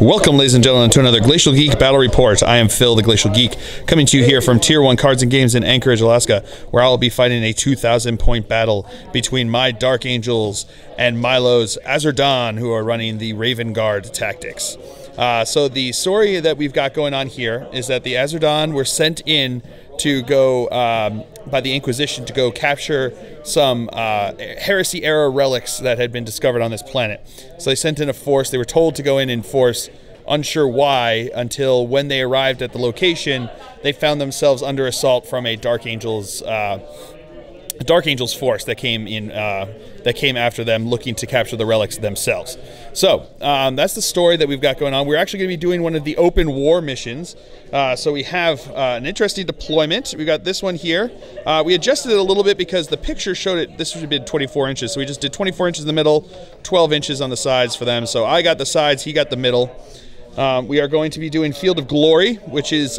Welcome, ladies and gentlemen, to another Glacial Geek Battle Report. I am Phil, the Glacial Geek, coming to you here from Tier 1 Cards and Games in Anchorage, Alaska, where I will be fighting a 2,000-point battle between my Dark Angels and Milo's Azure Dawn, who are running the Raven Guard tactics. So the story that we've got going on here is that the Azure Dawn were sent in to go, by the Inquisition, to go capture some Heresy era relics that had been discovered on this planet. So they sent in a force. They were told to go in force, unsure why, until when they arrived at the location, they found themselves under assault from a Dark Angels force that came in, that came after them, looking to capture the relics themselves. So that's the story that we've got going on. We're actually going to be doing one of the open war missions. So we have an interesting deployment. We've got this one here. We adjusted it a little bit because the picture showed it. This should be 24 inches. So we just did 24 inches in the middle, 12 inches on the sides for them. So I got the sides, he got the middle. We are going to be doing Field of Glory, which is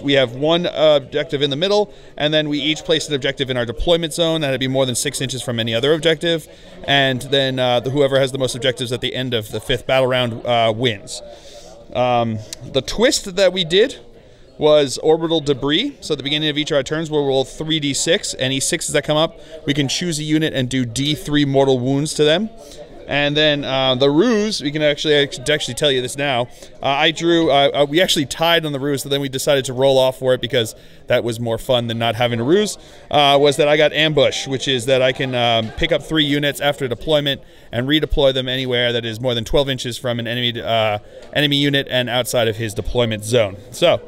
we have one objective in the middle, and then we each place an objective in our deployment zone. That'd be more than 6 inches from any other objective, and then whoever has the most objectives at the end of the 5th battle round wins. The twist that we did was orbital debris. So at the beginning of each of our turns, we'll roll 3d6. Any 6s that come up, we can choose a unit and do d3 mortal wounds to them. And then the ruse, we can actually tell you this now. I drew, we actually tied on the ruse, so then we decided to roll off for it because that was more fun than not having a ruse, was that I got ambush, which is that I can pick up 3 units after deployment and redeploy them anywhere that is more than 12 inches from an enemy unit and outside of his deployment zone. So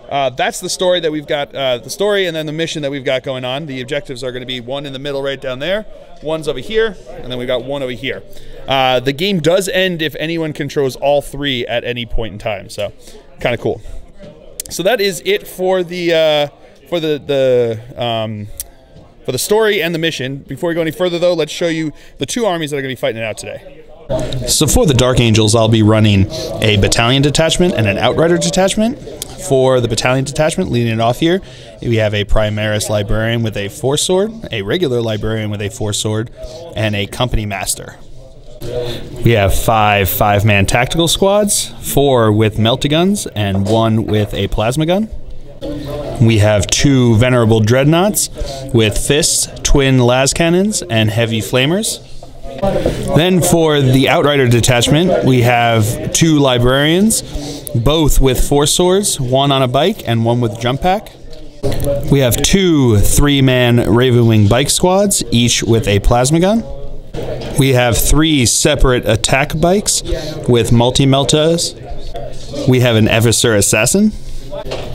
that's the story that we've got, the story and then the mission that we've got going on. The objectives are going to be one in the middle right down there, one's over here, and then we've got one over here. The game does end if anyone controls all 3 at any point in time, so kind of cool. So that is it for the story and the mission. Before we go any further, though, let's show you the 2 armies that are going to be fighting it out today. So for the Dark Angels, I'll be running a battalion detachment and an outrider detachment. For the battalion detachment, leading it off here, we have a Primaris Librarian with a 4-sword, a regular Librarian with a 4-sword, and a Company Master. We have 5 5-man tactical squads, 4 with melta-guns, and 1 with a plasma gun. We have 2 venerable dreadnoughts with fists, twin las cannons, and heavy flamers. Then for the outrider detachment, we have 2 librarians, both with 4 swords, 1 on a bike and 1 with jump pack. We have 2 3-man Ravenwing bike squads, each with a plasma gun. We have 3 separate attack bikes with multi-meltas. We have an Eversur assassin.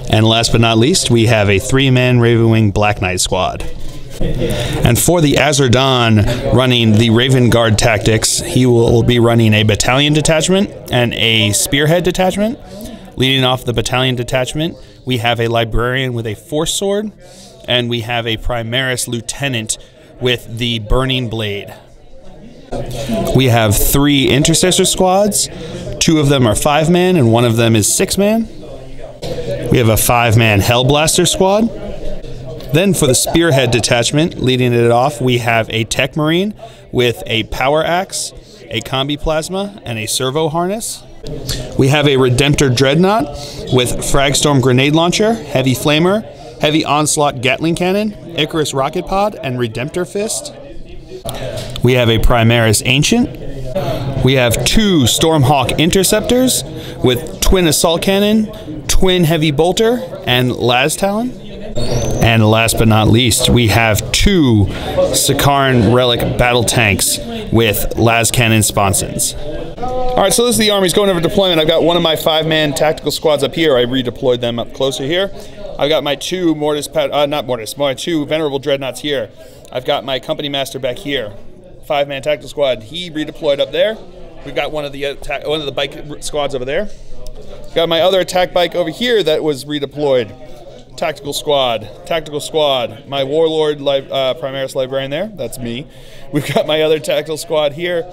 And last but not least, we have a 3-man Ravenwing Black Knight squad. And for the Azure Dawn running the Raven Guard tactics, he will be running a battalion detachment and a spearhead detachment. Leading off the battalion detachment, we have a librarian with a 4-sword, and we have a Primaris lieutenant with the burning blade. We have 3 intercessor squads. 2 of them are 5-man and 1 of them is 6-man. We have a 5-man Hellblaster squad. Then for the spearhead detachment, leading it off, we have a Tech Marine with a power axe, a combi plasma, and a servo harness. We have a Redemptor dreadnought with Fragstorm grenade launcher, heavy flamer, heavy onslaught Gatling cannon, Icarus rocket pod, and Redemptor fist. We have a Primaris ancient. We have 2 Stormhawk interceptors with twin assault cannon, twin heavy bolter, and las talon. And last but not least, we have 2 Sakaran Relic battle tanks with las cannon sponsons. Alright, so this is the armies going over deployment. I've got one of my 5-man tactical squads up here. I redeployed them up closer here. I've got my 2 my 2 venerable dreadnoughts here. I've got my company master back here. 5-man tactical squad. He redeployed up there. We've got one of the bike squads over there. Got my other attack bike over here that was redeployed. Tactical squad, my warlord Primaris librarian there, that's me. We've got my other tactical squad here.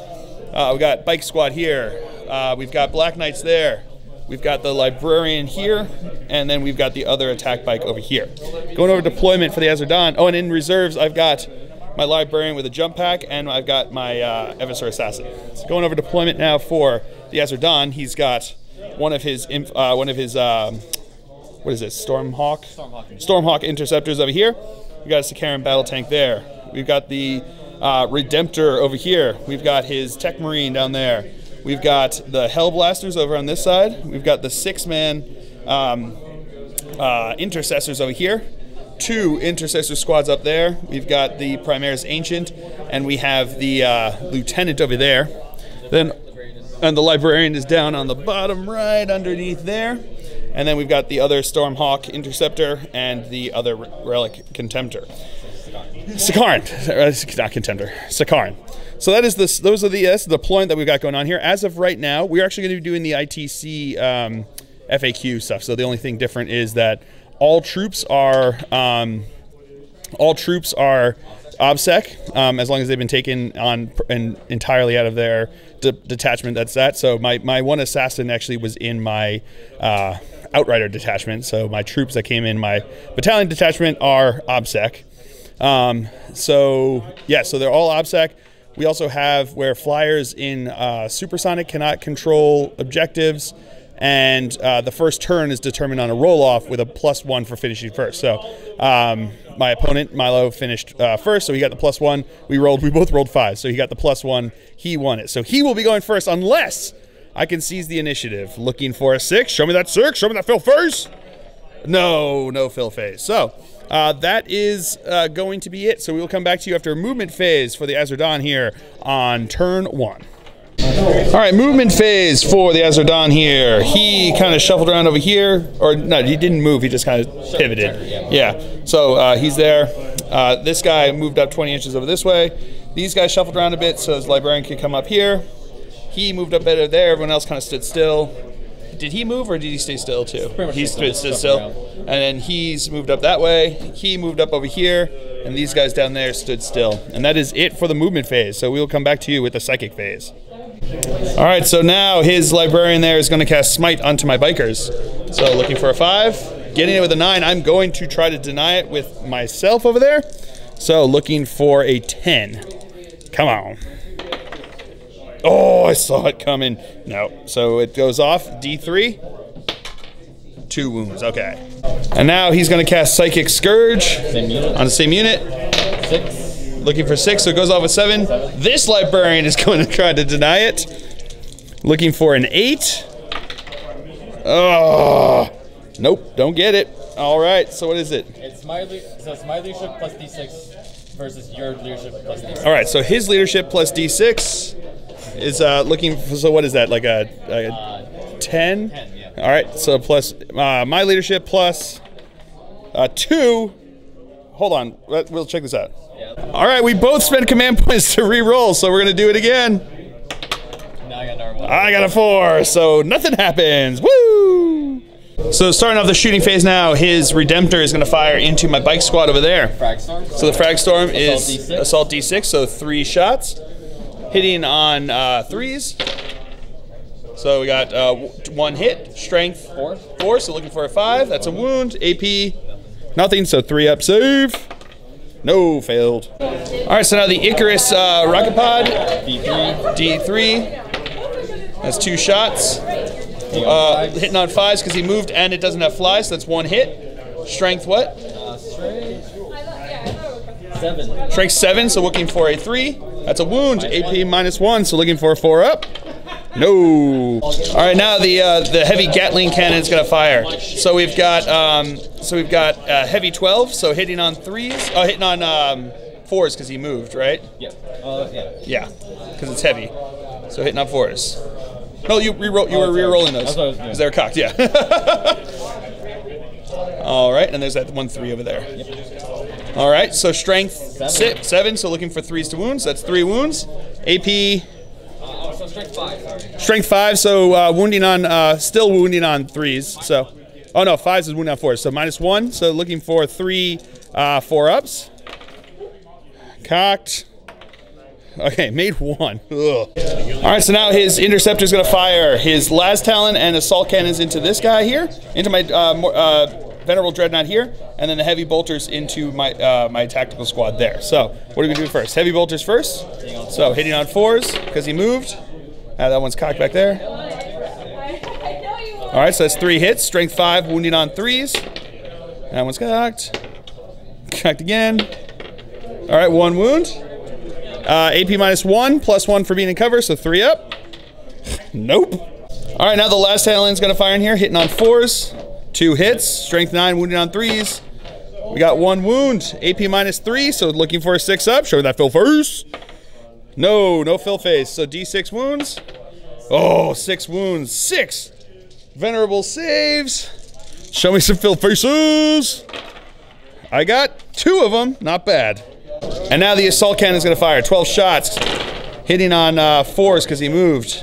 We've got bike squad here. We've got Black Knights there. We've got the librarian here, and then we've got the other attack bike over here. Going over deployment for the Azure Dawn. Oh, and in reserves, I've got my librarian with a jump pack, and I've got my Eversur assassin. So going over deployment now for the Azure Dawn, he's got one of his what is this? Stormhawk interceptors over here. We got a Sicaran battle tank there. We've got the Redemptor over here. We've got his Tech Marine down there. We've got the Hellblasters over on this side. We've got the 6-man intercessors over here. 2 intercessor squads up there. We've got the Primaris Ancient, and we have the Lieutenant over there. And the Librarian is down on the bottom right underneath there. And then we've got the other Stormhawk Interceptor and the other Relic Contemptor. Sicaran, not Contemptor, Sicaran. So that is this. Those are that's the deployment that we've got going on here. As of right now, we're actually going to be doing the ITC FAQ stuff. So the only thing different is that all troops are OBSEC, as long as they've been taken on and entirely out of their detachment. That's that. So my one assassin actually was in my Outrider detachment. So my troops that came in my battalion detachment are OBSEC. So yeah, so they're all OBSEC. We also have where flyers in Supersonic cannot control objectives, and the first turn is determined on a roll-off with a +1 for finishing first. So my opponent, Milo, finished first, so he got the +1. We both rolled 5, so he got the +1. He won it. So he will be going first unless I can seize the initiative. Looking for a 6. Show me that 6. Show me that fill face. No fill face. So that is going to be it. So we will come back to you after a movement phase for the Azure Dawn here on turn 1. All right, movement phase for the Azure Dawn here. He kind of shuffled around over here, or no, he didn't move. He just kind of pivoted. Yeah. So he's there. This guy moved up 20 inches over this way. These guys shuffled around a bit so his Librarian could come up here. He moved up better there. Everyone else kind of stood still. Did he move or did he stay still too? He stood still. And then he's moved up that way. He moved up over here. And these guys down there stood still. And that is it for the movement phase. So we will come back to you with the psychic phase. All right, so now his Librarian there is going to cast Smite onto my Bikers. So looking for a 5. Getting it with a 9. I'm going to try to deny it with myself over there. So looking for a 10. Come on. Oh, I saw it coming. No. So it goes off. D3. 2 wounds. Okay. And now he's going to cast Psychic Scourge on the same unit. 6. Looking for 6, so it goes off with 7. This Librarian is going to try to deny it. Looking for an 8. Oh. Nope, don't get it. All right, so what is it? It's my leadership plus D6 versus your leadership plus D6. All right, so his leadership plus D6 is looking for, so what is that, like a 10? 10, yeah. All right, so plus my leadership plus 2. Hold on, we'll check this out. Yeah. All right, we both spent command points to re-roll, so we're going to do it again. Now I got another 1. I got a 4, so nothing happens. Woo! So starting off the shooting phase now, his Redemptor is going to fire into my bike squad over there. Frag Storm. So the Frag Storm is D6. Assault D6, so 3 shots. Hitting on 3s. So we got 1 hit, strength 4, so looking for a 5. That's a wound. AP, nothing, so 3 up, save. No, failed. All right, so now the Icarus rocket pod. D3. That's 2 shots. Hitting on 5s because he moved and it doesn't have flies, so that's 1 hit. Strength what? Strength 7. Strength 7, so looking for a 3. That's a wound. AP -1, so looking for a 4 up. No. All right, now the heavy Gatling cannon is going to fire. So we've got heavy 12, so hitting on 3s. Oh, hitting on 4s because he moved, right? Yeah. Yeah, because it's heavy. So hitting on 4s. No, you were re-rolling those because they were cocked. Yeah. All right, and there's that 1-3 over there. Yep. All right, so strength 7, so looking for 3s to wounds. That's 3 wounds. AP. So strength 5. Sorry. Strength 5, so wounding on, still wounding on 3s. So, oh no, 5s is wounding on 4s. So -1, so looking for 3 4-ups. Cocked. Okay, made 1. Ugh. All right, so now his Interceptor is going to fire his Las Talon and Assault Cannons into this guy here, into my Venerable Dreadnought here, and then the Heavy Bolters into my my Tactical Squad there. So, what are we going to do first? Heavy Bolters first. So, hitting on 4s because he moved. That one's cocked back there. All right, so that's 3 hits. Strength 5, wounding on 3s. That one's cocked. Cocked again. All right, 1 wound. AP -1, +1 for being in cover, so 3 up. Nope. All right, now the last talon's gonna fire in here, hitting on 4s. 2 hits, strength 9, wounding on 3s. We got 1 wound, AP -3, so looking for a 6 up. Show that fill first. No, no fill face, so D6 wounds. Oh, 6 wounds, 6 venerable saves. Show me some fill faces. I got 2 of them, not bad. And now the assault cannon is gonna fire, 12 shots, hitting on 4s because he moved.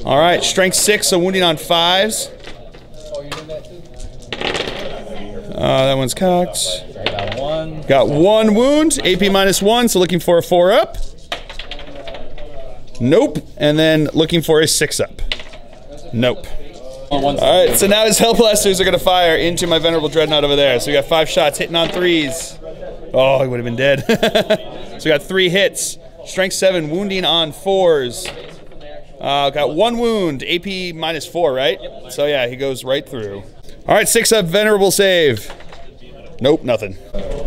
All right, strength 6, so wounding on 5s. That one's cocked. Got 1. Got 1 wound, AP -1, so looking for a 4 up. Nope, and then looking for a 6 up. Nope. All right, so now his Hellblasters are gonna fire into my Venerable Dreadnought over there. So we got 5 shots, hitting on 3s. Oh, he would have been dead. So we got 3 hits, strength 7, wounding on 4s. Got 1 wound, AP -4, right? Yep. So yeah, he goes right through. All right, 6 up, Venerable save. Nope, nothing.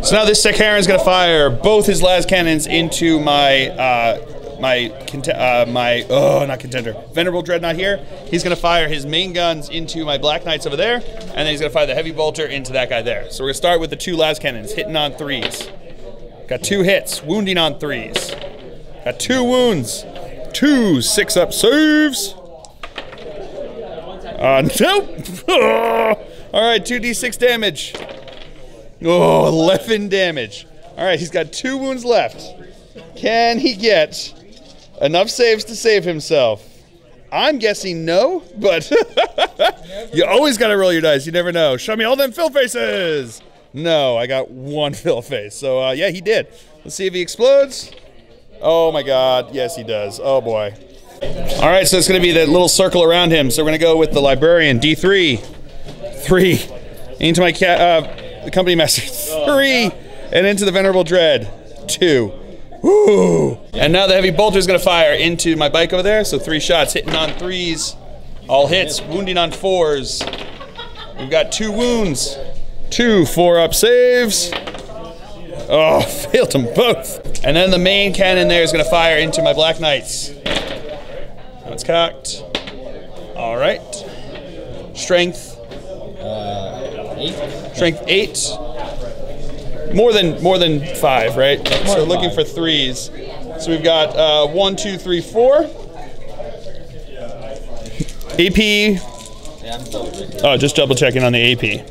So now this Sakharin's gonna fire both his las cannons into my not contender, Venerable Dreadnought here. He's gonna fire his main guns into my Black Knights over there, and then he's gonna fire the heavy bolter into that guy there. So we're gonna start with the 2 las cannons, hitting on 3s. Got 2 hits, wounding on 3s. Got 2 wounds, 2 6-up saves. Nope. All right, 2d6 damage. Oh, 11 damage. All right, he's got 2 wounds left. Can he get enough saves to save himself? I'm guessing no, but you always got to roll your dice. You never know. Show me all them fill faces. No, I got 1 fill face. So, yeah, he did. Let's see if he explodes. Oh, my God. Yes, he does. Oh, boy. All right, so it's going to be that little circle around him. So we're going to go with the Librarian, D3. 3. Into my Company Master, 3. And into the Venerable Dread, 2. Woo! And now the heavy bolter is going to fire into my bike over there. So 3 shots, hitting on 3s. All hits, wounding on 4s. We've got 2 wounds. 2 4-up saves. Oh, failed them both. And then the main cannon there is going to fire into my Black Knights. That's cocked. All right. Strength. 8. Strength 8. More than 5, right? So looking for 3s. So we've got 1, 2, 3, 4. AP. Oh, just double checking on the AP.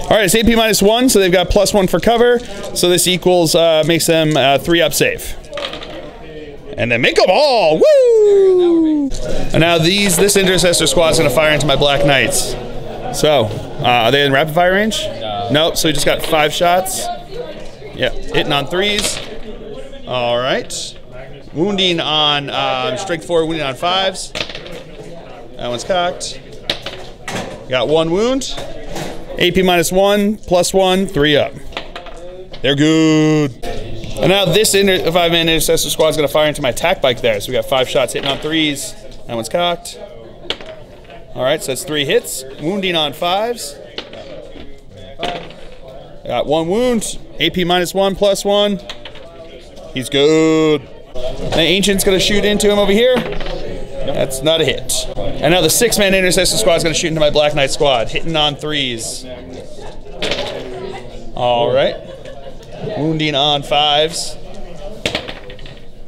All right, it's AP -1, so they've got +1 for cover. So this equals, makes them 3-up save. And then make them all, woo! And now this Intercessor squad is gonna fire into my Black Knights. So, are they in rapid fire range? Nope, so we just got 5 shots. Yep, hitting on 3s. All right. Wounding on, strength 4, wounding on 5s. That one's cocked. Got 1 wound. AP -1, +1, 3 up. They're good. And now this 5-man Intercessor squad is going to fire into my attack bike there. So we got 5 shots hitting on 3s. That one's cocked. All right, so that's 3 hits. Wounding on 5s. Got 1 wound. AP -1, +1. He's good. The Ancient's going to shoot into him over here. That's not a hit. And now the 6-man Intercessor squad is going to shoot into my Black Knight squad, hitting on 3s. All right. Wounding on 5s.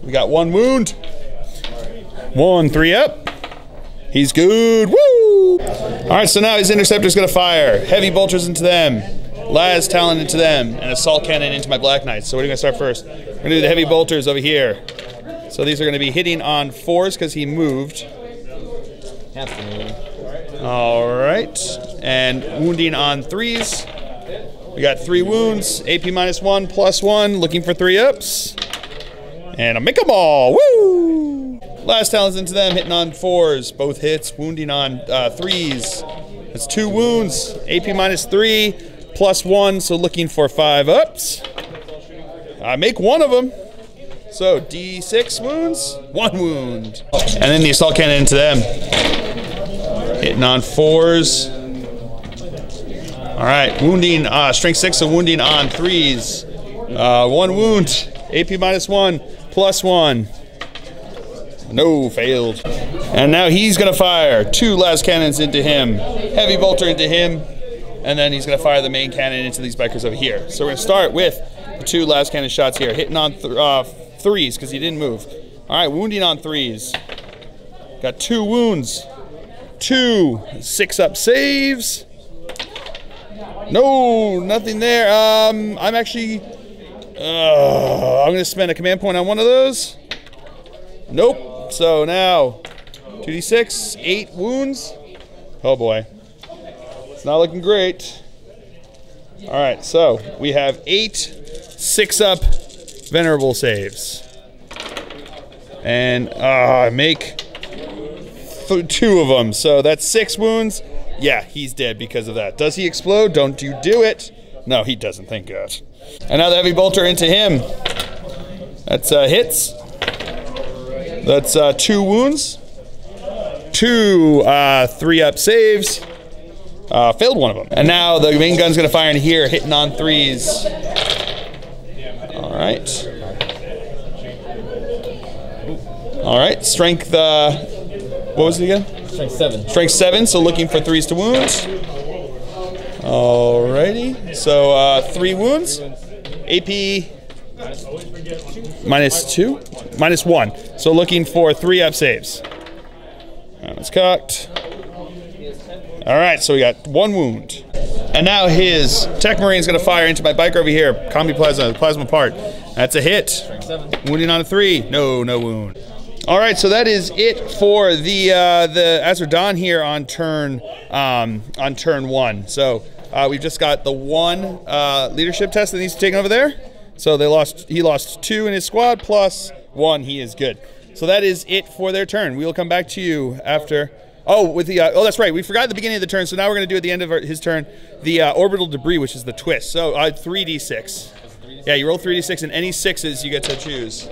We got 1 wound. 1 3 up. He's good. Woo! All right, so now his Interceptor's going to fire. Heavy bolters into them. Las Talon into them. And Assault Cannon into my Black Knights. So what are we going to start first? We're going to do the heavy bolters over here. So these are going to be hitting on 4s because he moved. All right. And wounding on 3s. We got 3 wounds. AP -1, +1. Looking for 3 ups. And I'll make them all. Woo! Last Talons into them. Hitting on 4s. Both hits. Wounding on 3s. That's 2 wounds. AP -3, +1. So looking for 5 ups. I make 1 of them. So D6 wounds, 1 wound. And then the Assault Cannon into them. Hitting on 4s. All right, wounding, strength 6, so wounding on 3s. 1 wound, AP -1, +1. No, failed. And now he's gonna fire 2 las cannons into him, heavy bolter into him, and then he's gonna fire the main cannon into these bikers over here. So we're gonna start with the 2 las cannon shots here, hitting on 3s because he didn't move. All right, wounding on 3s. Got 2 wounds, 2 6-up saves. No, nothing there. I'm actually, I'm gonna spend a command point on one of those. Nope. So now 2d6, 8 wounds. Oh boy, it's not looking great. All right, so we have 8 6-up venerable saves, and I make 2 of them. So that's 6 wounds. Yeah, he's dead because of that. Does he explode? Don't you do it. No, he doesn't, thank God. And now the heavy bolter into him. That's hits. That's 2 wounds. 2 3-up saves. Failed one of them. And now the main gun's gonna fire in here, hitting on 3s. All right. All right, strength, what was it again? Strength 7. Strength 7, so looking for 3s to wounds. Alrighty, so 3 wounds. AP -2, -1. So looking for 3-up saves. That was cocked. All right, so we got 1 wound. And now his Tech Marine's gonna fire into my biker over here, Combi Plasma part. That's a hit. Strength 7. Wounding on a 3, no wound. All right, so that is it for the Azure Dawn here on turn 1. So we've just got the 1 leadership test that needs to take over there. So he lost 2 in his squad plus 1. He is good. So that is it for their turn. We will come back to you after. Oh, with the oh, that's right. We forgot at the beginning of the turn. So now we're going to do at the end of his turn the orbital debris, which is the twist. So 3d6. Yeah, you roll 3d6, and any 6s you get to choose.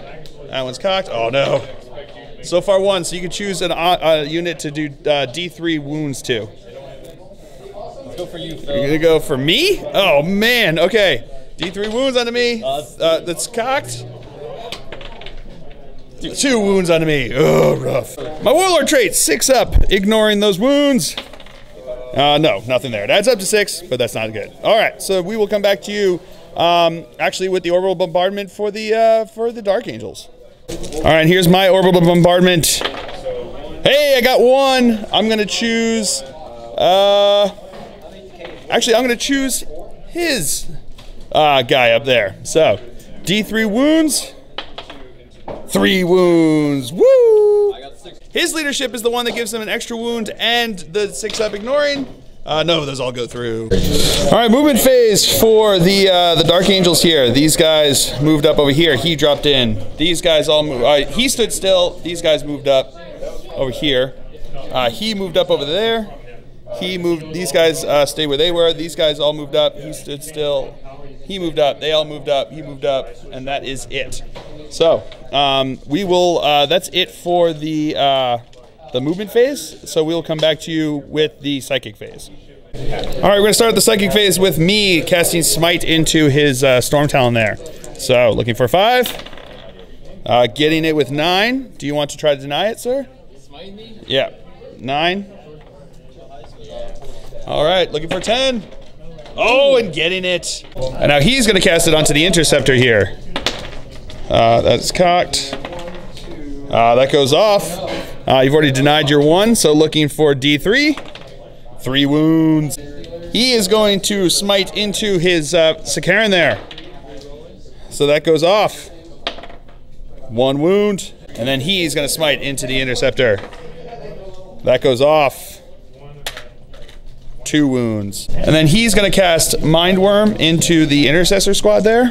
That one's cocked. Oh no. So far 1, so you can choose a unit to do D3 wounds to. Let's go for you, Phil. You're gonna go for me? Oh man, okay. D3 wounds onto me. That's cocked. 2 wounds onto me. Oh, rough. My warlord trait, 6-up, ignoring those wounds. No, nothing there. It adds up to 6, but that's not good. All right, so we will come back to you actually with the orbital bombardment for the Dark Angels. All right, here's my orbital bombardment. Hey, I got 1. I'm gonna choose, actually I'm gonna choose his guy up there. So, D3 wounds, 3 wounds, woo! His leadership is the one that gives him an extra wound and the 6-up ignoring. No, those all go through. All right, movement phase for the Dark Angels here. These guys moved up over here. He dropped in. These guys all moved. He stood still. These guys moved up over here. He moved up over there. He moved. These guys stayed where they were. These guys all moved up. He stood still. He moved up. They all moved up. He moved up, and that is it. So we will. That's it for the movement phase. So we'll come back to you with the psychic phase. All right, we're gonna start the psychic phase with me casting Smite into his Storm Talon there. So looking for 5, getting it with 9. Do you want to try to deny it, sir? Smite me? Yeah, 9. All right, looking for 10. Oh, and getting it. And now he's gonna cast it onto the Interceptor here. That's cocked. That goes off. You've already denied your 1, so looking for D3. 3 wounds. He is going to smite into his Sakaran there. So that goes off. 1 wound. And then he's going to smite into the Interceptor. That goes off. 2 wounds. And then he's going to cast Mindworm into the Intercessor squad there.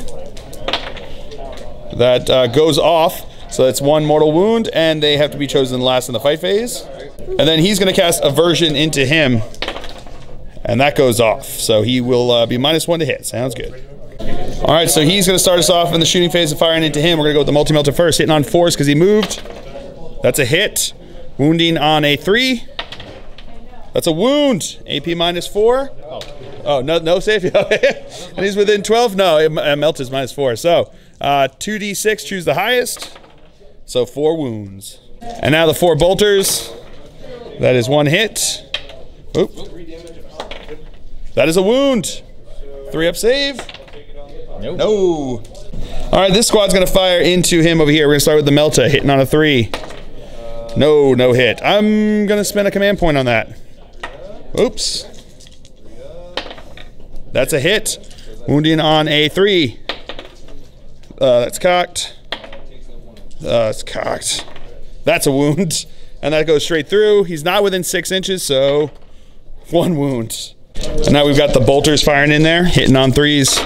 That goes off. So that's 1 mortal wound, and they have to be chosen last in the fight phase. And then he's going to cast Aversion into him, and that goes off. So he will be -1 to hit. Sounds good. All right, so he's going to start us off in the shooting phase of firing into him. We're going to go with the Multi-Melter first, hitting on 4s because he moved. That's a hit. Wounding on a 3. That's a wound. AP -4. Oh, no save. And he's within 12? No, melt is -4. So 2d6, choose the highest. So 4 wounds. And now the 4 bolters. That is 1 hit. Oop. That is a wound. 3-up save. Nope. No. All right, this squad's gonna fire into him over here. We're gonna start with the Melta, hitting on a 3. No hit. I'm gonna spend a command point on that. Oops. That's a hit. Wounding on a 3. That's cocked. It's cocked. That's a wound. And that goes straight through. He's not within 6 inches, so 1 wound. And now we've got the bolters firing in there, hitting on 3s.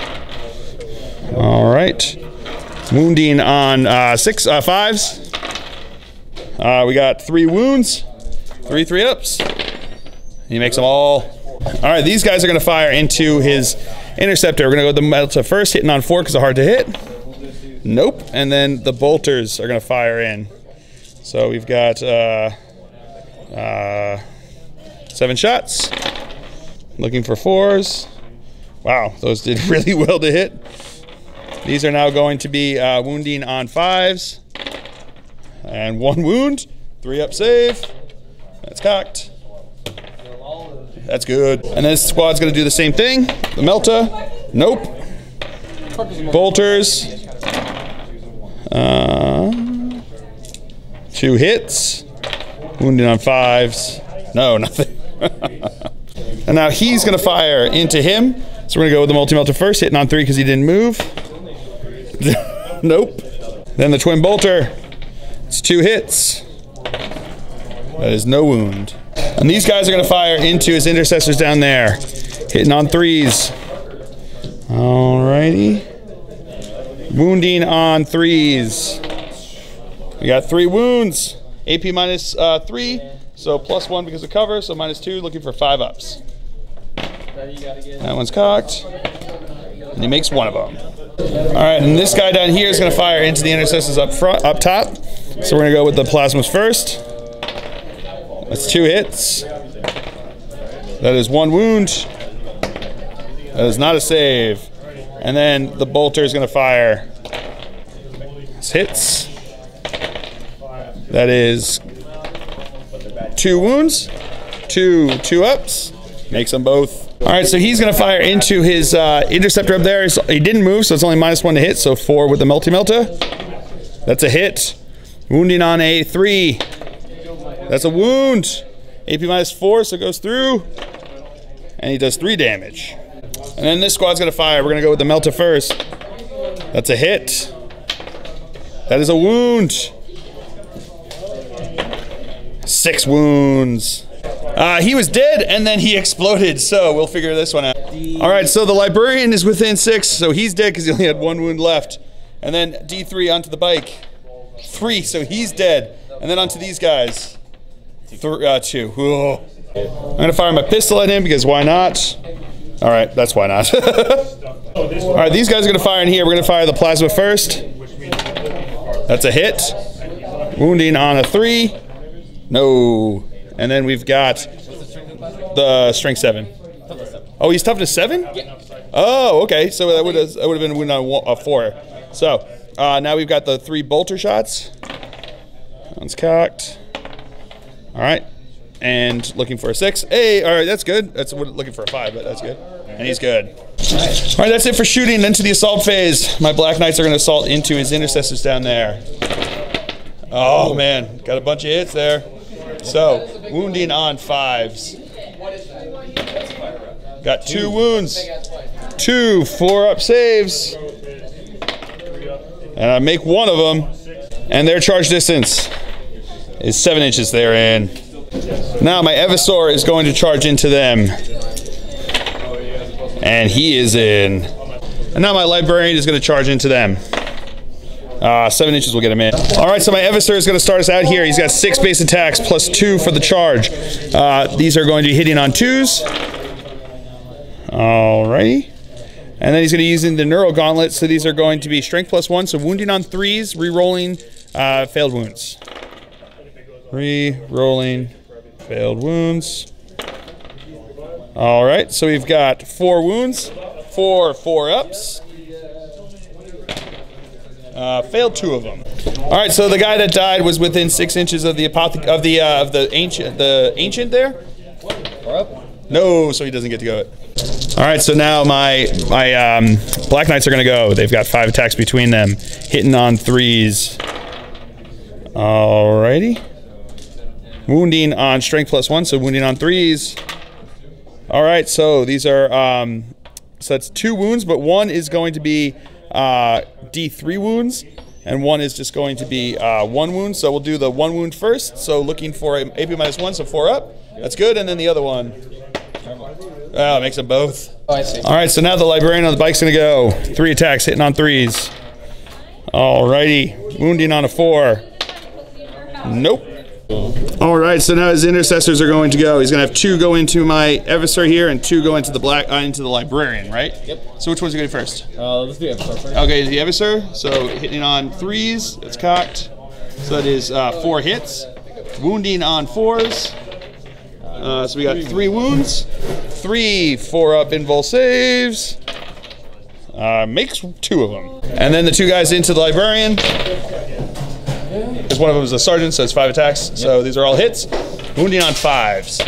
All right. Wounding on 5s. We got 3 wounds, 3 3-ups. He makes them all. All right, these guys are gonna fire into his interceptor. We're gonna go with the Melta first, hitting on 4 because they're hard to hit. Nope, and then the bolters are gonna fire in. So we've got 7 shots. Looking for 4s. Wow, those did really well to hit. These are now going to be wounding on 5s. And 1 wound, 3-up save. That's cocked. That's good. And this squad's gonna do the same thing. The Melta, nope. Bolters. 2 hits. Wounded on 5s. No, nothing. And now he's gonna fire into him. So we're gonna go with the multi-melter first, hitting on 3 because he didn't move. Nope. Then the twin bolter. It's 2 hits. That is no wound. And these guys are gonna fire into his intercessors down there, hitting on 3s. Alrighty. Wounding on 3s. We got 3 wounds. AP -3, so +1 because of cover, so -2, looking for 5-ups. That one's cocked. And he makes 1 of them. Alright, and this guy down here is gonna fire into the intercessors up top. So we're gonna go with the plasmas first. That's 2 hits. That is 1 wound. That is not a save. And then the bolter is gonna fire. This hits. That is 2 wounds. 2 ups. Makes them both. All right, so he's gonna fire into his interceptor up there. He didn't move, so it's only -1 to hit, so 4 with the multi-melta. That's a hit. Wounding on a 3. That's a wound. AP -4, so it goes through. And he does 3 damage. And then this squad's gonna fire. We're gonna go with the Melta first. That's a hit. That is a wound. 6 wounds. He was dead and then he exploded, so we'll figure this one out. All right, so the librarian is within 6, so he's dead because he only had 1 wound left. And then D3 onto the bike. 3, so he's dead. And then onto these guys. 2. Whoa. I'm gonna fire my pistol at him because why not? All right, that's why not. All right, these guys are gonna fire in here. We're gonna fire the plasma first. That's a hit. Wounding on a 3. No. And then we've got the strength 7. Oh, he's toughness 7? Oh, okay. So that would have been a wound on a 4. So now we've got the 3 bolter shots. One's cocked. All right. And looking for a 6. Hey, all right, that's good. That's looking for a 5, but that's good. And he's good. All right, that's it for shooting into the assault phase. My Black Knights are going to assault into his intercessors down there. Oh, man. Got a bunch of hits there. So, wounding on 5s. Got 2 wounds. 2 4-up saves. And I make 1 of them. And their charge distance is 7 inches they're in. Now my Evisaur is going to charge into them. And he is in. And now my Librarian is going to charge into them. 7 inches will get him in. All right, so my Evisaur is going to start us out here. He's got 6 base attacks plus 2 for the charge. These are going to be hitting on 2s. All righty. And then he's going to be using the Neuro Gauntlet. So these are going to be strength plus 1. So wounding on 3s, re-rolling failed wounds. Re-rolling failed wounds. All right, so we've got 4 wounds, 4 4-ups. Failed 2 of them. All right, so the guy that died was within 6 inches of the ancient there. 4 up? No, so he doesn't get to go it. All right, so now my Black Knights are gonna go. They've got 5 attacks between them, hitting on 3s. All righty. Wounding on strength +1, so wounding on 3s. All right, so these are so that's 2 wounds, but 1 is going to be D3 wounds, and 1 is just going to be 1 wound. So we'll do the 1 wound first. So looking for a AP -1, so 4 up. That's good, and then the other one. Oh, it makes them both. Oh, I see. All right, so now the Librarian on the bike's gonna go. 3 attacks, hitting on 3s. All righty, wounding on a 4. Nope. All right, so now his intercessors are going to go. He's gonna have 2 go into my Adversary here and 2 go into the into the Librarian, right? Yep. So which one's going first? Let's do Adversary first. Okay, the Adversary. So hitting on 3s, it's cocked. So that is 4 hits. Wounding on 4s. So we got 3 wounds, 3 4-up invul saves. Makes 2 of them. And then the 2 guys into the Librarian. Because one of them is a sergeant, so it's 5 attacks. Yep. So these are all hits. Wounding on 5s.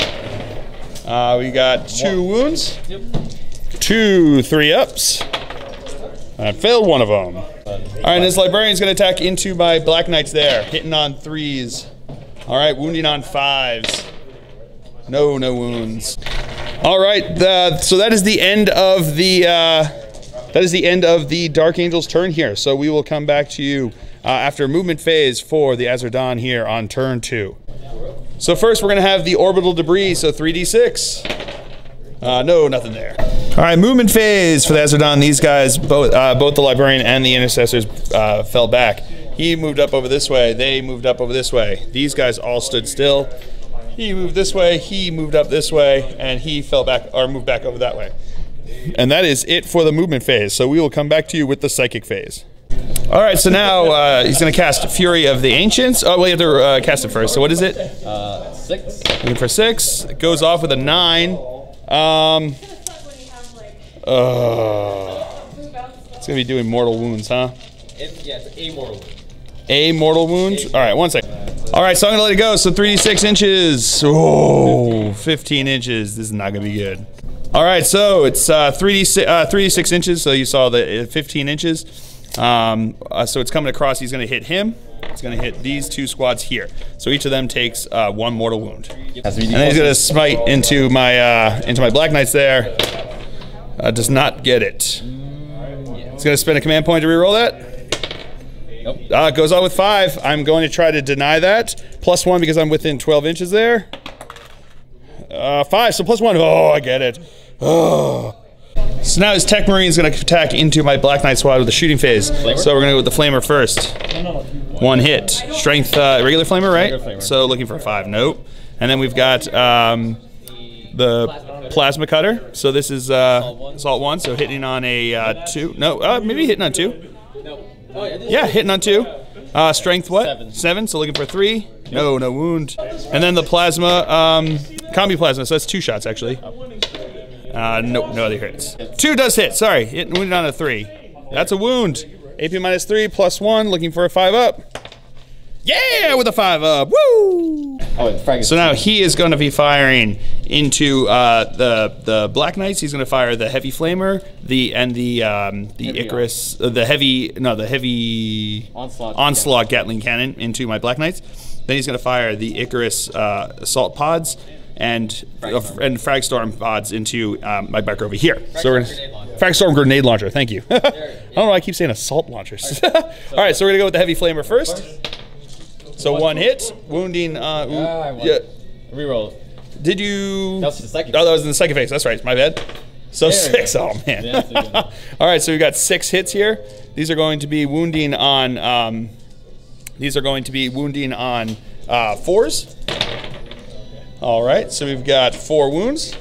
We got 2 wounds. Yep. 2 3-ups. I failed 1 of them. All right, and this Librarian's going to attack into my Black Knights there, hitting on 3s. All right, wounding on 5s. No wounds. All right, so that is the end of the Dark Angel's turn here. So we will come back to you after movement phase for the Azure Dawn here on turn 2. So first we're gonna have the orbital debris, so 3d6. No, nothing there. All right, movement phase for the Azure Dawn. These guys, both the Librarian and the Intercessors fell back. He moved up over this way, they moved up over this way. These guys all stood still. He moved this way, he moved up this way, and he fell back, or moved back over that way. And that is it for the movement phase. So we will come back to you with the psychic phase. All right, so now he's going to cast Fury of the Ancients. Oh, we have to cast it first. So what is it? 6. Looking for 6. It goes off with a 9. It's going to be doing mortal wounds, huh? Yeah, it's a mortal wound. A mortal wound? All right, 1 second. All right, so I'm going to let it go. So 3d6 inches. Oh, 15 inches. This is not going to be good. All right, so it's 3d6 inches. So you saw the 15 inches. So it's coming across. He's going to hit him. It's going to hit these 2 squads here. So each of them takes 1 mortal wound. And then he's going to smite into my Black Knights there. Does not get it. He's going to spend a command point to reroll that. Nope. It goes on with 5. I'm going to try to deny that. +1 because I'm within 12 inches there. 5, so +1. Oh, I get it. Oh. So now his Tech Marine is going to attack into my Black Knight squad with the shooting phase. Flamer? So we're going to go with the Flamer first. 1 hit. Strength, regular Flamer, right? Regular Flamer. So looking for 5. Nope. And then we've got the Plasma Cutter. So this is Assault 1, so hitting on a 2. No, maybe hitting on 2. No. Yeah, hitting on 2. Strength what? 7. 7, so looking for 3. No wound. And then the Plasma, Combi Plasma, so that's 2 shots actually. No other hits. 2 does hit, sorry. Wounded on a 3. That's a wound. AP -3, +1, looking for a 5-up. Yeah, with a 5-up, woo! Oh, so now he is going to be firing into the Black Knights. He's going to fire the Heavy Flamer, the Icarus, the heavy Onslaught Gatling Cannon into my Black Knights. Then he's going to fire the Icarus Assault Pods and Fragstorm Pods into my biker over here. So we're gonna Fragstorm Grenade Launcher. Thank you. I don't know why I keep saying assault launchers. All right, so we're gonna go with the Heavy Flamer first. So 1 hit, wounding. Yeah. Reroll. Did you? That was the second. Oh, that was in the second phase. That's right. My bad. So 6. Oh man. Yeah, all right. So we got 6 hits here. These are going to be wounding on. 4s. All right. So we've got 4 wounds.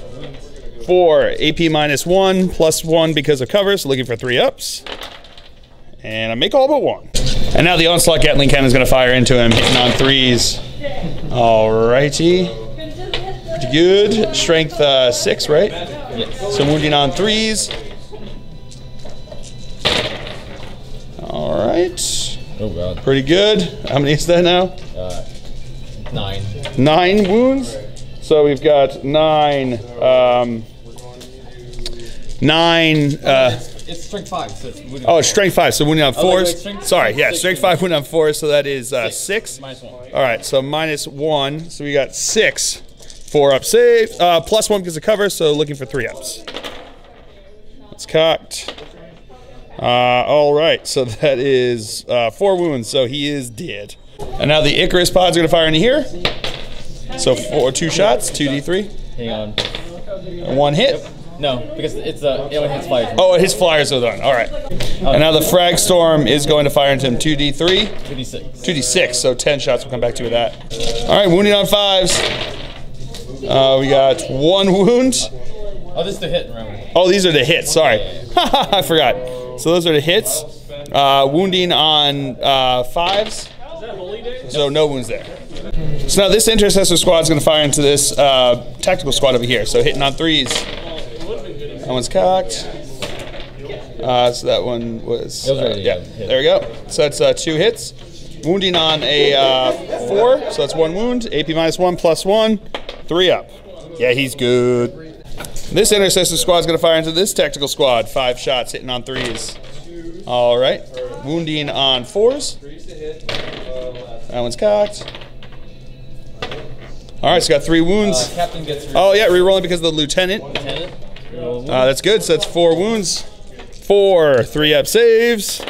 4 AP -1 +1 because of cover. So looking for 3-ups. And I make all but 1. And now the Onslaught Gatling Cannon is going to fire into him, hitting on 3s. Alrighty. Pretty good. Strength 6, right? Yes. So wounding on 3s. All right. Oh god. Pretty good. How many is that now? 9. 9 wounds. So we've got 9. 9. It's strength 5. So it's wounding Oh, it's strength 5. So wounding on 4s. strength Sorry, yeah, 6 strength 5 wounding on 4s. So that is 6. -1. All right, so -1. So we got 6. 4-up save. +1 because of cover. So looking for 3-ups. It's cocked. All right, so that is 4 wounds. So he is dead. And now the Icarus pods are going to fire into here. So 2 shots, 2d3. Hang on. And 1 hit. No, because it's it only hits flyers. Oh, his flyers are done. All right. And now the frag storm is going to fire into him 2d3. 2d6. 2d6, so 10 shots. We'll come back to you with that. All right, wounding on 5s. We got 1 wound. Oh, this is the hit, remember. Oh, these are the hits. Sorry. I forgot. So those are the hits. Wounding on 5s. So no wounds there. So now this intercessor squad is going to fire into this tactical squad over here. So hitting on 3s. That one's cocked. So that one was yeah. There we go. So that's 2 hits. Wounding on a 4. So that's 1 wound. AP -1 +1. 3-up. Yeah, he's good. This intercessor squad is going to fire into this tactical squad. 5 shots hitting on 3s. All right. Wounding on 4s. That one's cocked. All right, so got 3 wounds. Captain gets Oh yeah, re-rolling because of the lieutenant. That's good. So that's 4 wounds. 4 3-up saves.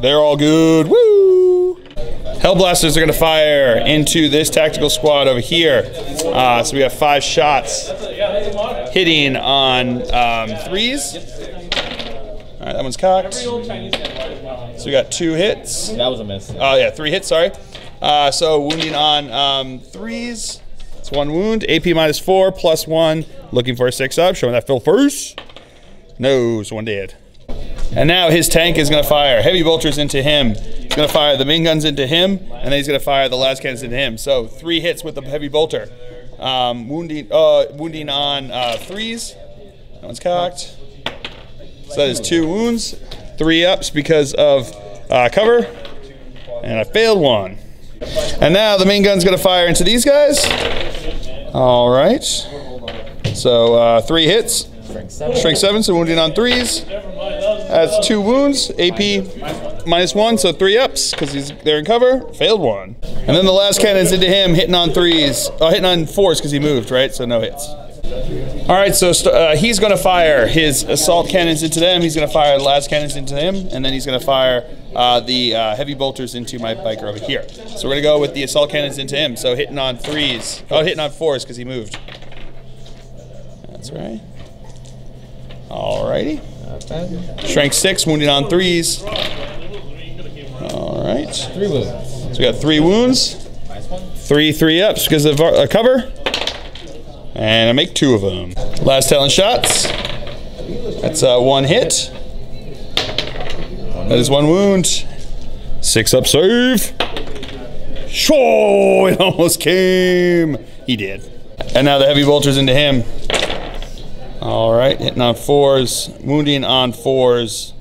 They're all good. Woo! Hellblasters are going to fire into this tactical squad over here. So we have 5 shots hitting on 3s. All right, that one's cocked. So we got 2 hits. That was a miss. Oh yeah, 3 hits. Sorry. So wounding on 3s. It's 1 wound. AP -4 +1. Looking for a 6-up. Showing that fill first. No, so 1 dead. And now his tank is going to fire heavy bolters into him. He's going to fire the main guns into him, and then he's going to fire the las cannons into him. So 3 hits with the heavy bolter. Wounding on 3s. That one's cocked. So that is 2 wounds. 3-ups because of cover. And I failed 1. And now the main gun's going to fire into these guys. All right. So 3 hits. Strength 7, so wounding on 3s. That's 2 wounds. AP -1, so 3-ups because they're in cover. Failed 1. And then the last cannon's into him, hitting on 3s. Hitting on 4s because he moved, right? So no hits. All right, so he's going to fire his assault cannons into them. He's going to fire the last cannons into him, and then he's going to fire the heavy bolters into my biker over here. So we're going to go with the assault cannons into him. So hitting on 3s. Oh, hitting on 4s because he moved. That's right. Alrighty. Strength 6, wounding on 3s. All right. 3 wounds. So we got 3 wounds. -1. 3 ups because of cover. And I make 2 of them. Last talent shots. That's 1 hit. That is 1 wound. 6-up save. Sure, it almost came. He did. And now the heavy bolters into him. All right, hitting on 4s, wounding on 4s.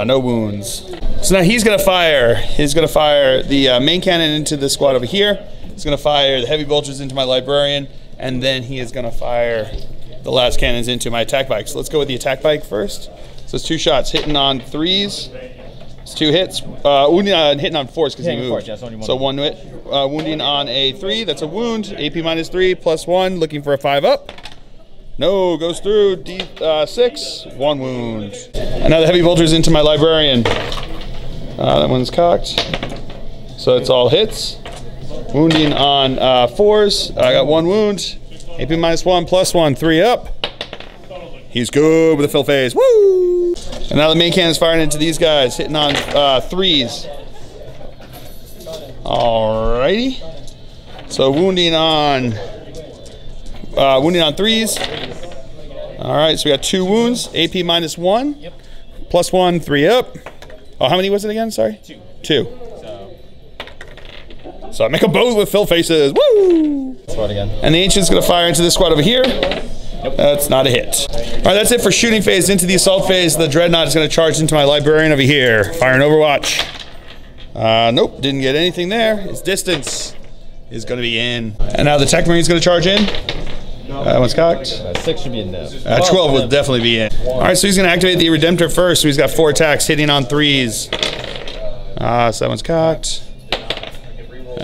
No wounds. So now he's gonna fire. He's gonna fire the main cannon into the squad over here. He's gonna fire the heavy bolters into my librarian, and then he is gonna fire the last cannons into my attack bike. So let's go with the attack bike first. So it's 2 shots, hitting on 3s. It's 2 hits. Hitting on 4s because he moved. So 1 hit. Wounding on a 3. That's a wound. AP -3 +1. Looking for a 5-up. No, goes through. D6, 1 wound. And now the heavy bolters into my librarian. That one's cocked. So it's all hits. Wounding on 4s. I got 1 wound. AP -1 +1, 3-up. He's good with a fill phase. Woo! And now the main cannon's firing into these guys, hitting on 3s. Alrighty. So wounding on 3s. All right, so we got 2 wounds. AP -1. Yep. +1, 3-up. Oh, how many was it again? Sorry? 2. So I make them both with fill faces. Woo! squad again. And the Ancient's going to fire into this squad over here. That's not a hit. All right, that's it for shooting phase. Into the assault phase, the Dreadnought is going to charge into my Librarian over here. Fire an Overwatch. Nope, didn't get anything there. His distance is going to be in. And now the Tech Marine is going to charge in. That one's cocked. 6 should be in there. 12 will definitely be in. All right, so he's going to activate the Redemptor first. So he's got 4 attacks hitting on 3s. So that one's cocked.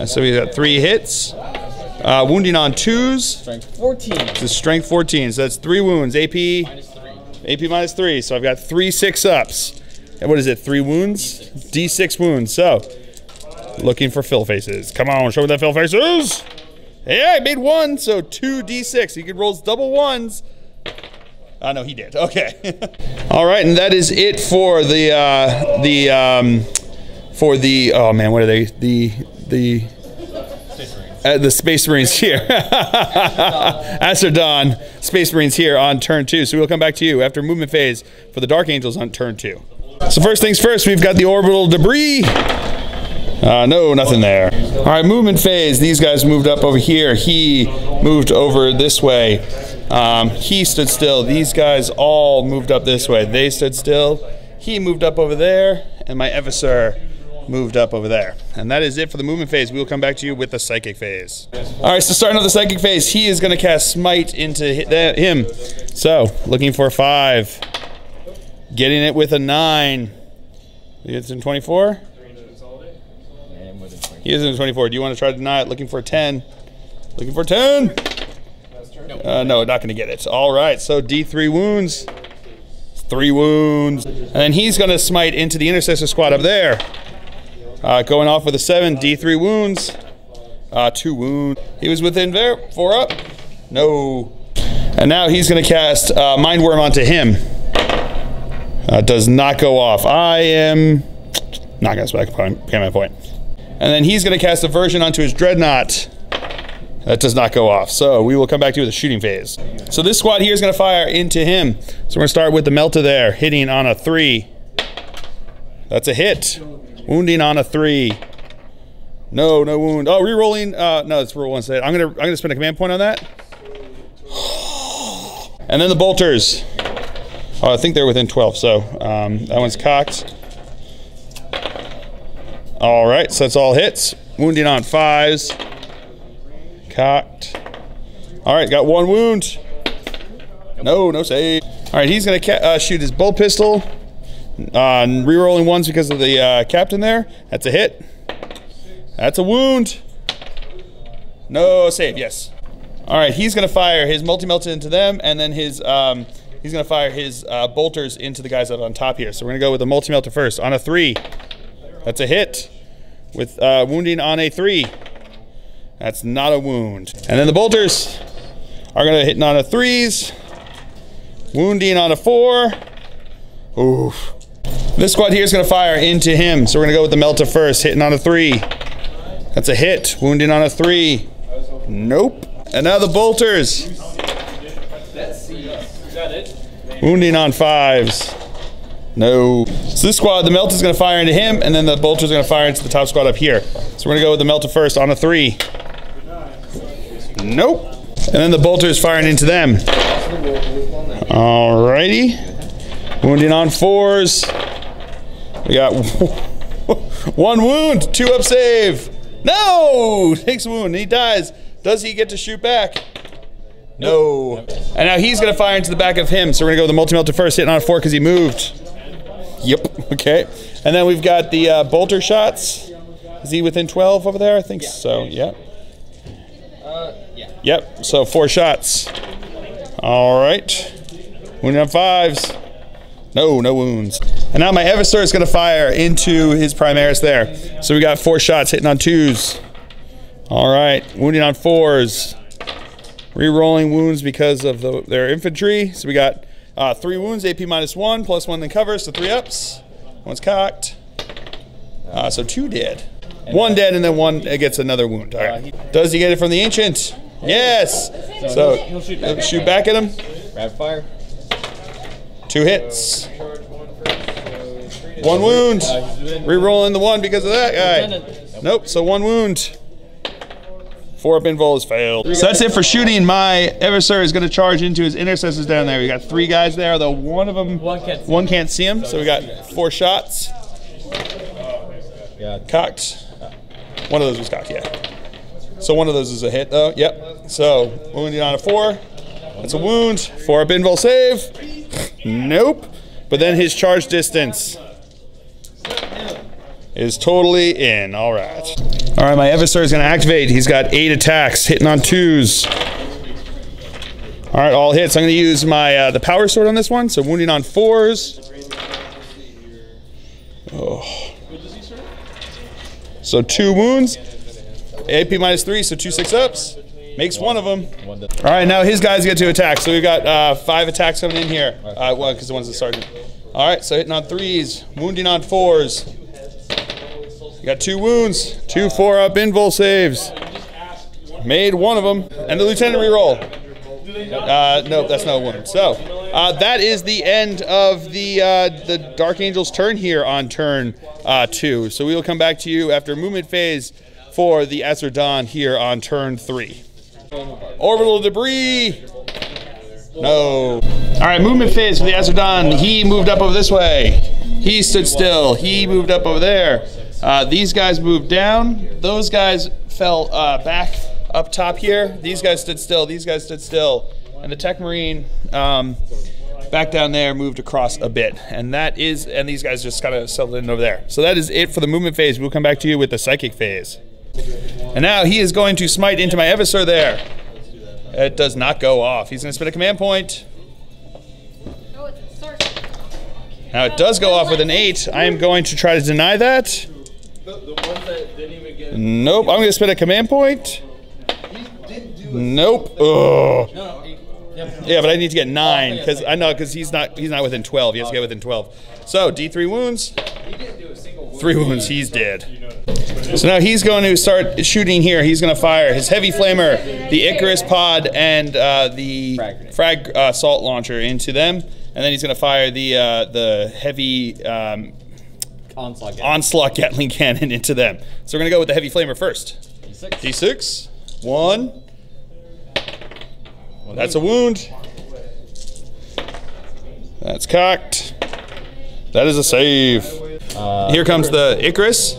So he's got 3 hits. Wounding on 2s. Strength 14. This is strength 14, so that's 3 wounds. AP minus 3. So I've got 3 6-ups. And what is it? 3 wounds? D6 wounds. So looking for fill faces. Come on, show me that fill faces. Yeah, I made 1, so 2 D6. He could roll double 1s. No, he did. Okay. All right, and that is it for the oh man, what are they? The Space Marines here. Azure Dawn Space Marines here on turn 2. So we'll come back to you after movement phase for the Dark Angels on turn 2. So first things first, we've got the orbital debris. No, nothing there. All right, movement phase. These guys moved up over here. He moved over this way. He stood still. These guys all moved up this way. They stood still. He moved up over there, and my Eviscer moved up over there. And that is it for the movement phase. We will come back to you with the psychic phase. All right, so starting with the psychic phase, he is going to cast Smite into him. So, looking for 5. Getting it with a 9. It's in 24? He is in 24. Do you want to try to deny it? Looking for a 10. Looking for 10. No, not going to get it. All right, so D3 wounds. 3 wounds. And then he's going to smite into the Intercessor squad up there. Going off with a 7, D3 wounds. 2 wounds. He was within there. 4 up. No. And now he's going to cast Mind Worm onto him. Does not go off. I am not going to spec my point. And then he's going to cast Aversion onto his Dreadnought. That does not go off. So we will come back to you with the shooting phase. So this squad here is going to fire into him. So we're going to start with the Melta there, hitting on a 3. That's a hit. Wounding on a 3. No, no wound. Oh, re-rolling. No, it's roll 1 state. I'm gonna spend a command point on that. And then the bolters. Oh, I think they're within 12. So that one's cocked. All right, so that's all hits. Wounding on 5s. Cocked. All right, got 1 wound. No, no save. All right, he's gonna shoot his bolt pistol. Rerolling 1s because of the captain there. That's a hit. That's a wound. No save, yes. All right, he's gonna fire his multi-melta into them, and then his he's gonna fire his bolters into the guys up on top here. So we're gonna go with the multi-melta first on a 3. That's a hit with wounding on a 3. That's not a wound. And then the bolters are gonna hit on a 3s. Wounding on a 4. Oof. This squad here is going to fire into him. So we're going to go with the Melta first, hitting on a 3. That's a hit. Wounding on a 3. Nope. And now the bolters. Wounding on 5s. No. So this squad, the Melta is going to fire into him, and then the bolters are going to fire into the top squad up here. So we're going to go with the Melta first on a 3. Nope. And then the bolters firing into them. Alrighty. Wounding on 4s. We got 1 wound, 2 up save. No! Takes a wound and he dies. Does he get to shoot back? No. And now he's gonna fire into the back of him. So we're gonna go with the multi-melta first, hitting on a 4 because he moved. Yep, okay. And then we've got the bolter shots. Is he within 12 over there? I think so, yeah. Yep, so 4 shots. All right. Wounding on 5s. No, no wounds. And now my Eviscer is going to fire into his Primaris there. So we got 4 shots hitting on 2s. All right, wounding on 4s. Re-rolling wounds because of their infantry. So we got 3 wounds, AP minus 1, plus 1 then covers, so 3 ups. 1's cocked. So 2 dead. 1 dead and then 1 gets another wound. All right. Does he get it from the Ancient? Yes. So he'll shoot back at him. Rapid fire. 2 hits. 1 wound. Re-rolling the 1 because of that guy. Nope, so 1 wound. 4 up invul is failed. So that's it for shooting. My adversary is going to charge into his intercessors down there. We got 3 guys there, though one of them, one can't see him. So we got 4 shots. Cocked. One of those was cocked, yeah. So one of those is a hit, though. Yep. So wounding on a 4. That's a wound. 4 up invul save. Nope. But then his charge distance is totally in. All right. All right, my adversary is going to activate. He's got 8 attacks, hitting on 2s. All right, all hits. I'm going to use my the power sword on this one. So wounding on 4s. Oh. So 2 wounds. AP -3, so 2 6-ups. Makes one of them. All right, now his guys get to attack. So we've got 5 attacks coming in here. Well, because the one's the sergeant. All right, so hitting on 3s, wounding on 4s. You got 2 wounds, 2 4-up invul saves. Made one of them, and the lieutenant reroll. Nope, that's no wound. So that is the end of the Dark Angel's turn here on turn 2. So we will come back to you after movement phase for the Azure Dawn here on turn 3. Orbital debris. No. All right, movement phase for the Azure Dawn. He moved up over this way. He stood still. He moved up over there. These guys moved down. Those guys fell back up top here. These guys stood still. These guys stood still. And the Tech Marine back down there moved across a bit. And these guys just kind of settled in over there. So that is it for the movement phase. We'll come back to you with the psychic phase. And now he is going to smite into my adversary there. It does not go off. He's going to spin a command point. Now it does go off with an 8. I am going to try to deny that. The ones that didn't even get... Nope, I'm going to spin a command point. Nope. Ugh. Yeah, but I need to get 9 because I know because he's not within 12. He has to get within 12. So D3 wounds. 3 wounds. He's dead. So now he's going to start shooting here. He's going to fire his heavy flamer, the Icarus pod, and the frag assault launcher into them, and then he's going to fire the heavy onslaught Gatling cannon into them. So we're going to go with the heavy flamer first. D6. 1. That's a wound. That's cocked. That is a save. Here comes the Icarus.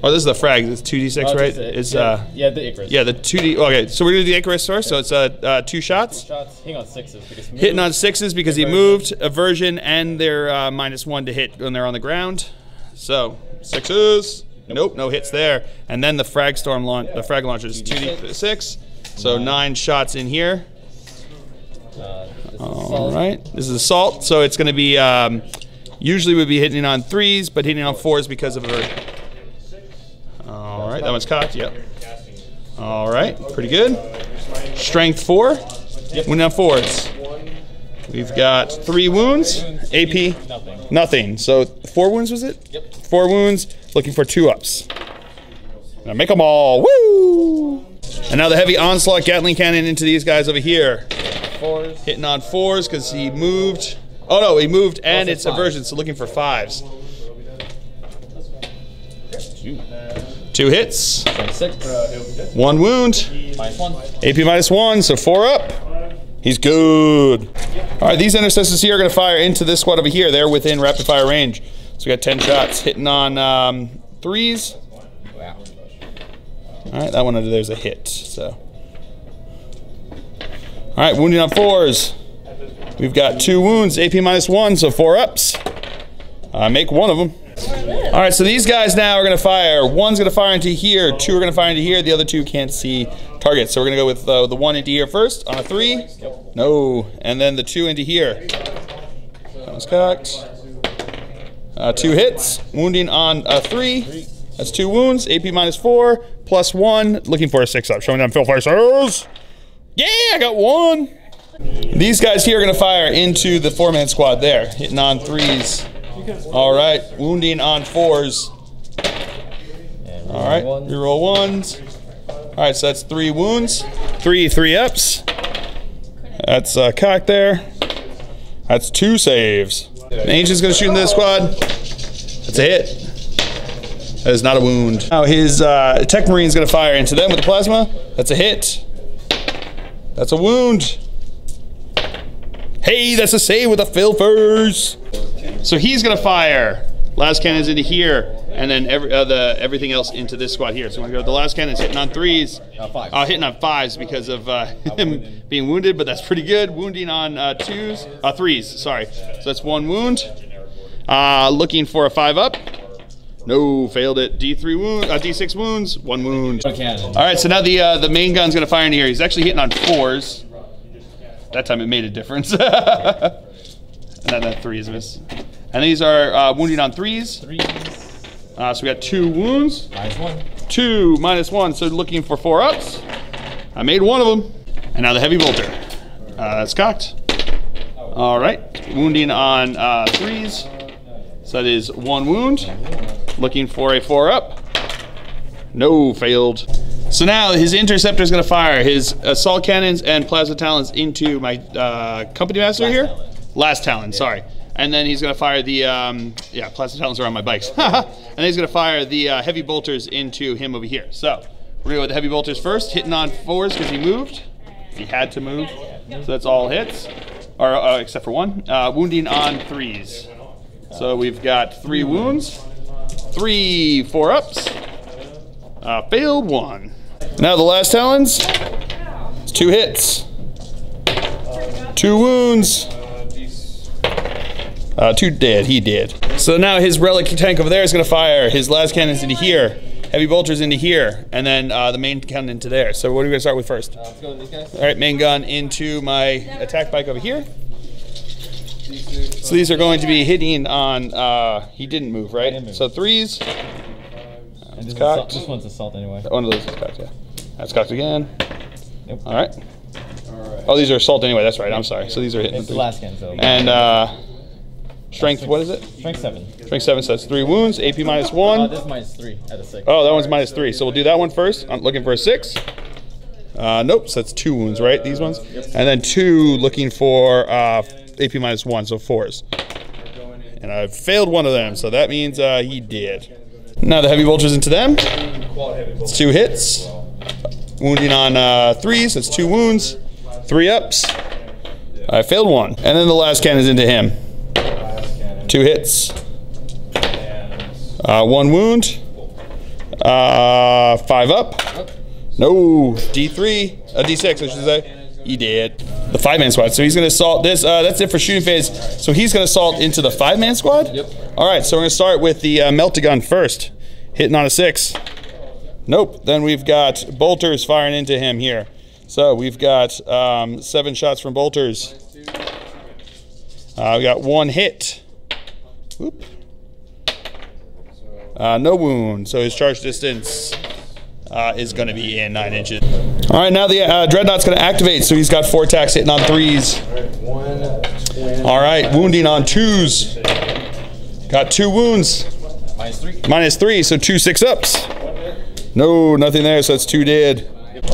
Oh, this is the frag. It's 2d6, right? It's yeah, the Icarus. Yeah, the 2d. Okay, so we're gonna do the Icarus first. So it's 2 shots. Hitting on 6s because hitting on 6s because he moved, aversion, and they're -1 to hit when they're on the ground. So 6s. Nope, no hits there. And then the frag launcher is 2d6. So 9 shots in here. All right, this is assault. So it's gonna be usually would be hitting on 3s, but hitting on 4s because of aversion. All right, that one's cocked, yep. All right, pretty good. Strength 4, wounding on 4s. We've got 3 wounds, AP, nothing. So 4 wounds was it? Yep. 4 wounds, looking for 2-ups. Now make them all, woo! And now the heavy onslaught Gatling cannon into these guys over here. 4s. Hitting on 4s because he moved. Oh no, he moved and it's aversion, so looking for 5s. 2 hits. 6. 1 wound. -1. AP -1, so 4 up. He's good. All right, these intercessors here are going to fire into this squad over here. They're within rapid fire range. So we got 10 shots hitting on 3s. Wow. All right, that one under there's a hit. So. All right, wounding on 4s. We've got 2 wounds, AP -1, so 4 ups. Make one of them. All right, so these guys now are going to fire. One's going to fire into here. 2 are going to fire into here. The other 2 can't see targets. So we're going to go with the 1 into here first on a 3. No. And then the 2 into here. That was cocked. 2 hits. Wounding on a 3. That's 2 wounds. AP -4, +1. Looking for a 6-up. Showing them Phil Fighters. Yeah, I got 1. These guys here are going to fire into the 4-man squad there. Hitting on 3s. All right, wounding on 4s. All right, reroll 1s. All right, so that's 3 wounds, 3 ups. That's cocked there. That's 2 saves. The Ancient's gonna shoot into this squad. That's a hit. That is not a wound. Now his Tech Marine's gonna fire into them with the plasma. That's a hit. That's a wound. Hey, that's a save with a fill first. So he's gonna fire. Last cannon's into here, and then everything else into this squad here. So we're gonna go. The last cannon's hitting on 3s. Hitting on 5s because of him being wounded, but that's pretty good. Wounding on 3s. Sorry. So that's 1 wound. Looking for a 5-up. No, failed it. D3 wound, D6 wounds, 1 wound. All right, so now the main gun's gonna fire in here. He's actually hitting on 4s. That time it made a difference. And then that 3 is missed. And these are wounding on 3s. So we got 2 wounds. -1. 2, -1. So looking for 4-ups. I made 1 of them. And now the heavy bolter. That's cocked. All right, wounding on 3s. So that is 1 wound. Looking for a 4-up. No, failed. So now his interceptor is going to fire his assault cannons and plasma talons into my company master here. Last talon, sorry. And then he's going to fire the, plasma talons are on my bikes. And then he's going to fire the heavy bolters into him over here. So we're going to go with the heavy bolters first, hitting on 4s because he moved. He had to move. So that's all hits, or except for 1. Wounding on 3s. So we've got 3 wounds, 3 4-ups, failed 1. Now the last talons, it's 2 hits, 2 wounds, 2 dead, he did. So now his relic tank over there is gonna fire his last cannons into here, heavy bolters into here, and then the main cannon into there. So what are we gonna start with first? Let's go with these guys. All right, main gun into my attack bike over here. So these are going to be hitting on, he didn't move, right? Didn't move. So 3s. And It's cocked. this one's assault anyway. One of those is cocked, yeah. That's cocked again. Yep. All right. Oh, these are assault anyway, that's right, I'm sorry. So these are hitting It's the 3. last can, so. And strength, what is it? Strength 7. Strength 7, so that's 3 wounds, AP -1. This is -3 out of 6. Oh, that one's -3. So we'll do that one first. I'm looking for a 6. Nope, so that's 2 wounds, right? These ones? And then 2 looking for AP -1, so 4s. And I failed 1 of them, so that means he did. Now the heavy bolters into them. It's 2 hits. Wounding on 3s, that's 2 wounds, 3 ups. I failed 1. And then the last cannon's into him. 2 hits. 1 wound. 5 up. No, D3, D6 I should say. He did. The 5-man squad. So he's going to assault this. That's it for shooting phase. So he's going to assault into the 5-man squad? Yep. All right, so we're going to start with the Meltagun first. Hitting on a 6. Nope. Then we've got bolters firing into him here. So we've got 7 shots from bolters. We got 1 hit. Whoop. No wound. So his charge distance is going to be in 9 inches. All right, now the Dreadnought's going to activate. So he's got 4 attacks hitting on 3s. All right, wounding on 2s. Got 2 wounds. -3. -3, so 2 6-ups. No, nothing there, so that's 2 dead.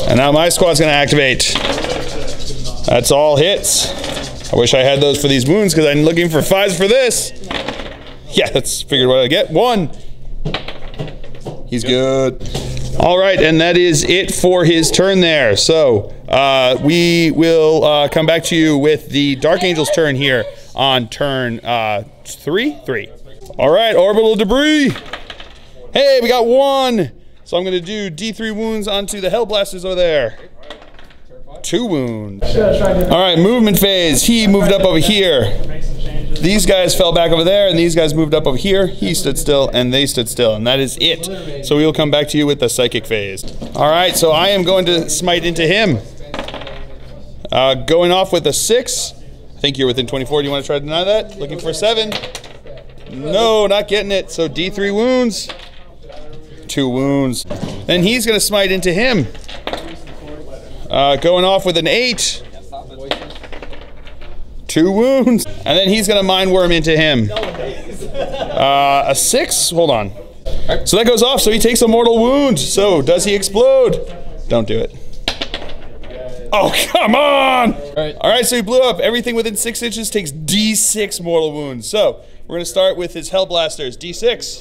And now my squad's going to activate. That's all hits. I wish I had those for these wounds because I'm looking for 5s for this. Yeah, that's figured what I get. 1. He's good. All right, and that is it for his turn there. So we will come back to you with the Dark Angel's turn here on turn 3. All right, orbital debris. Hey, we got 1. So I'm going to do D3 wounds onto the Hellblasters over there. 2 wounds. All right, movement phase. He moved up over here. These guys fell back over there, and these guys moved up over here. He stood still, and they stood still, and that is it. So we will come back to you with the psychic phase. All right, so I am going to smite into him. Going off with a 6. I think you're within 24. Do you want to try to deny that? Looking for a 7. No, not getting it. So D3 wounds. 2 wounds. Then he's going to smite into him. Going off with an 8. 2 wounds. And then he's going to mind worm into him. A 6. Hold on. So that goes off. So he takes a mortal wound. So does he explode? Don't do it. Oh, come on. All right, so he blew up. Everything within 6 inches takes D6 mortal wounds. So we're going to start with his Hellblasters. D6.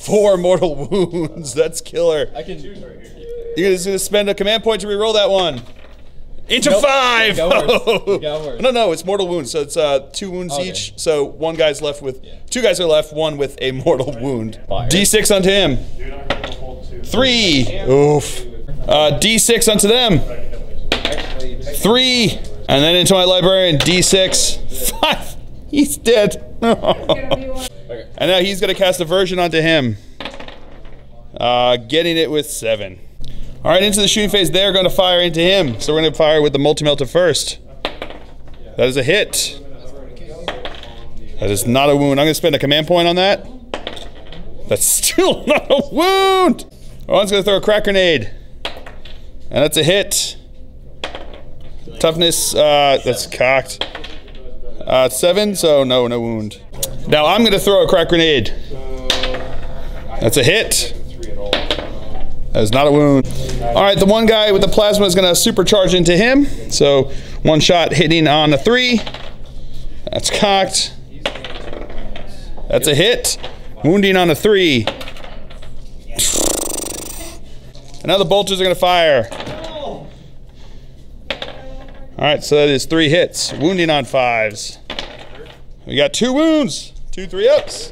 4 mortal wounds. That's killer. I can. You're just gonna spend a command point to reroll that one. Into Nope. 5. It got worse. It got worse. No, it's mortal wounds. So it's 2 wounds each. So one guy's left with 2 guys are left. One with a mortal wound. Fire. D6 onto him. 3. Oof. D6 onto them. 3. And then into my librarian. D6. 5. He's dead. And now he's gonna cast Aversion onto him. Getting it with 7. All right, into the shooting phase, they're going to fire into him. So we're going to fire with the multi-melter first. That is a hit. That is not a wound. I'm going to spend a command point on that. That's still not a wound. One's going to throw a crack grenade. And that's a hit. Toughness, that's cocked. 7, so no wound. Now I'm going to throw a crack grenade. That's a hit. That is not a wound. All right, the one guy with the plasma is going to supercharge into him. So 1 shot hitting on a 3. That's cocked. That's a hit. Wounding on a 3. And now the bolters are going to fire. All right, so that is 3 hits. Wounding on 5s. We got 2 wounds. 2 3-ups.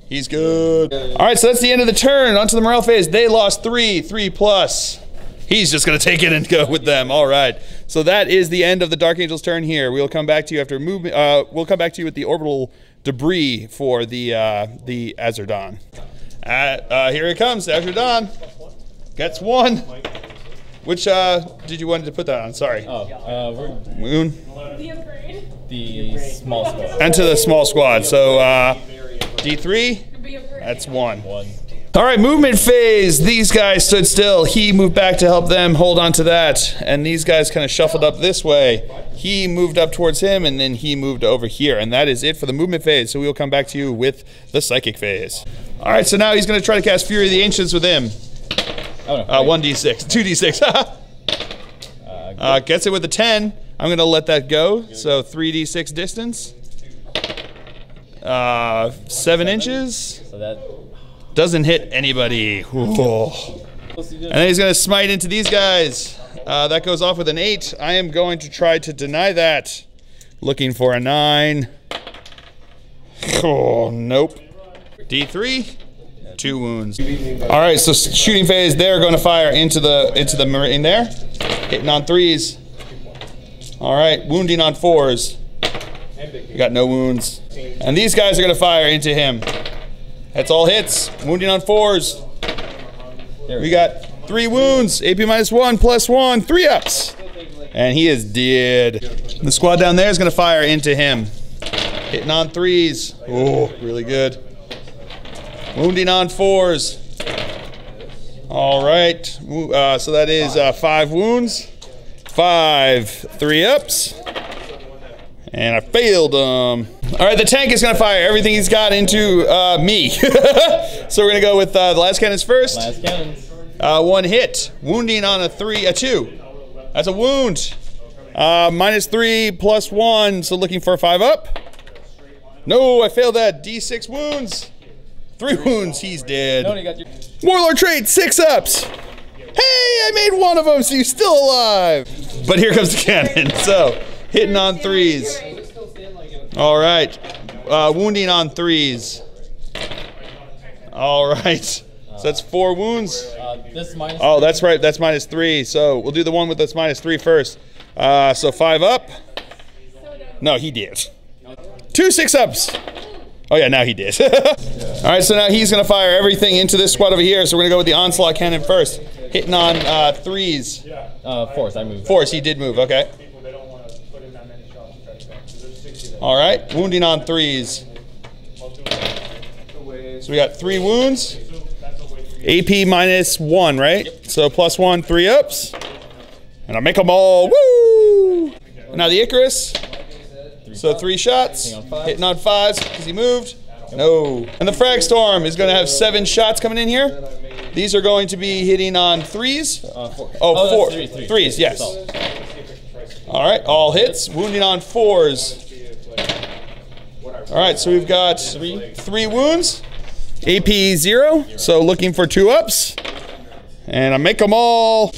He's good. All right, so that's the end of the turn. On to the morale phase. They lost 3 3+. He's just gonna take it and go with them. All right. So that is the end of the Dark Angel's turn here. We'll come back to you after movement. We'll come back to you with the orbital debris for the Azure Dawn. Here it comes, Azure Dawn. Gets 1. Which did you want to put that on? Sorry. Moon. The small squad. Enter the small squad. So D3. That's 1. All right, movement phase. These guys stood still. He moved back to help them hold on to that. And these guys kind of shuffled up this way. He moved up towards him, and then he moved over here. And that is it for the movement phase. So we will come back to you with the psychic phase. All right, so now he's going to try to cast Fury of the Ancients with him. 1d6. 2d6. Gets it with a 10. I'm going to let that go. So 3d6 distance. 7 inches. So that doesn't hit anybody. Whoa. And then he's going to smite into these guys. That goes off with an 8. I am going to try to deny that. Looking for a 9. Oh, nope. D3. 2 wounds. All right, so shooting phase. They're going to fire into the marine there. Hitting on 3s. All right, wounding on 4s. We got no wounds. And these guys are going to fire into him. That's all hits. Wounding on 4s. We got 3 wounds. AP -1 +1. 3-ups. And he is dead. The squad down there is going to fire into him. Hitting on 3s. Oh, really good. Wounding on 4s. All right. So that is 5 wounds. 5 3-ups. And I failed them. All right, the tank is going to fire everything he's got into me. So we're going to go with the last cannons first. last cannons. 1 hit. Wounding on a 2. That's a wound. -3 +1, so looking for a 5-up. No, I failed that. D6 wounds. 3 wounds, he's dead. No, you got your... Warlord trait, 6-ups. Hey, I made one of them, so you're still alive. But here comes the cannon. So, hitting on 3s. All right. Wounding on 3s. All right. So that's 4 wounds. This -3. Oh, that's right. That's -3. So we'll do the one with that's -3 first. So 5-up. No, he did. 2 6-ups. Oh yeah, now he did. All right, so now he's gonna fire everything into this squad over here. So we're gonna go with the onslaught cannon first, hitting on 3s. 4s, I moved. 4s, he did move. Okay. All right, wounding on 3s. So we got 3 wounds. AP -1, right? So +1, 3-ups. And I make them all. Woo! Now the Icarus. So 3 shots. Hitting on 5s because he moved. No. And the Frag Storm is going to have 7 shots coming in here. These are going to be hitting on 3s. 4. Oh, 4. 3s, 3s, yes. All right, all hits. Wounding on 4s. All right, so we've got 3 wounds. AP 0, so looking for 2-ups. And I make them all.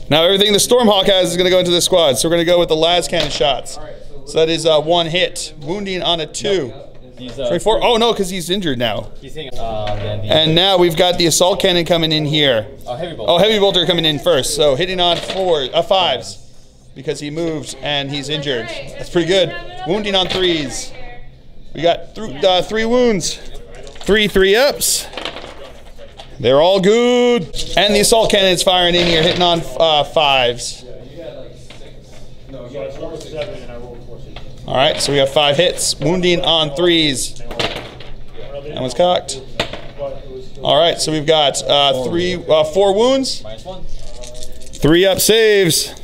Now everything the Stormhawk has is going to go into the squad, so we're going to go with the las cannon shots. So that is 1 hit, wounding on a 2. 24. Oh no, because he's injured now. And now we've got the assault cannon coming in here. Heavy bolter coming in first. So hitting on 5s because he moved and he's injured. That's pretty good. Wounding on 3s. We got 3 wounds, 3 3-ups. They're all good. And the assault cannon is firing in here, hitting on 5s. All right, so we have 5 hits, wounding on 3s. That one's cocked. All right, so we've got 4 wounds, 3-up saves,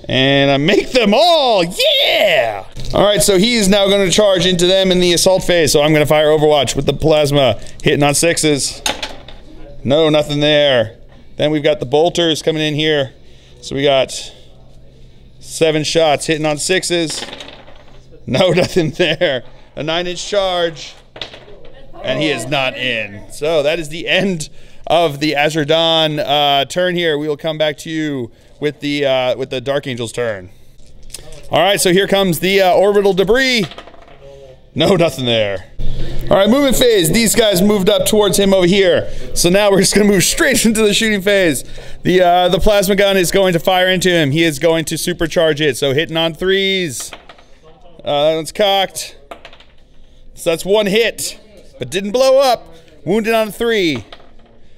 and I make them all. Yeah! All right, so he's now going to charge into them in the assault phase. So I'm going to fire Overwatch with the plasma, hitting on 6s. No, nothing there. Then we've got the bolters coming in here. So we got 7 shots hitting on 6s. No, nothing there. A 9-inch charge. And he is not in. So that is the end of the Azure Dawn turn here. We will come back to you with the Dark Angel's turn. All right, so here comes the orbital debris. No, nothing there. All right, movement phase. These guys moved up towards him over here. So now we're just going to move straight into the shooting phase. The plasma gun is going to fire into him. He is going to supercharge it. So hitting on 3s. That one's cocked. So that's 1 hit, but didn't blow up. Wounded on a 3.